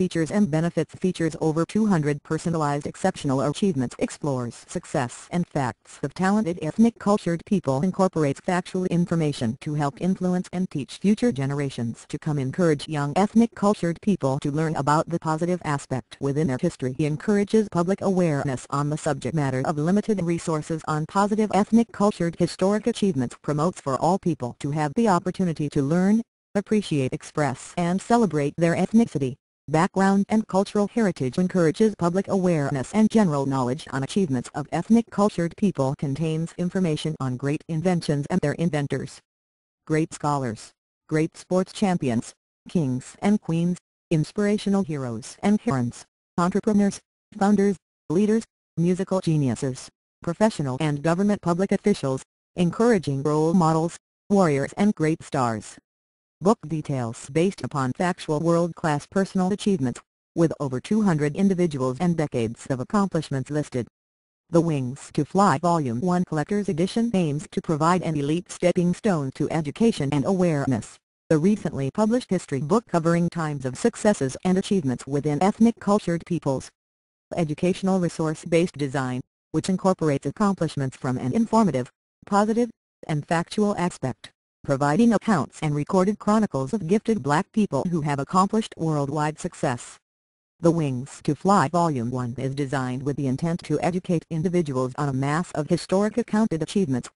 features and benefits features over 200 personalized exceptional achievements, explores success and facts of talented ethnic cultured people, incorporates factual information to help influence and teach future generations to come, encourage young ethnic cultured people to learn about the positive aspect within their history, encourages public awareness on the subject matter of limited resources on positive ethnic cultured historic achievements, promotes for all people to have the opportunity to learn, appreciate, express and celebrate their ethnicity, background and cultural heritage, encourages public awareness and general knowledge on achievements of ethnic cultured people, contains information on great inventions and their inventors, great scholars, great sports champions, kings and queens, inspirational heroes and heroines, entrepreneurs, founders, leaders, musical geniuses, professional and government public officials, encouraging role models, warriors and great stars. Book details based upon factual world-class personal achievements, with over 200 individuals and decades of accomplishments listed. The Wings to Fly Volume 1 Collector's Edition aims to provide an elite stepping stone to education and awareness. The recently published history book covering times of successes and achievements within ethnic cultured peoples. Educational resource-based design, which incorporates accomplishments from an informative, positive, and factual aspect, providing accounts and recorded chronicles of gifted Black people who have accomplished worldwide success. The Wings to Fly Volume 1 is designed with the intent to educate individuals on a mass of historic accounted achievements,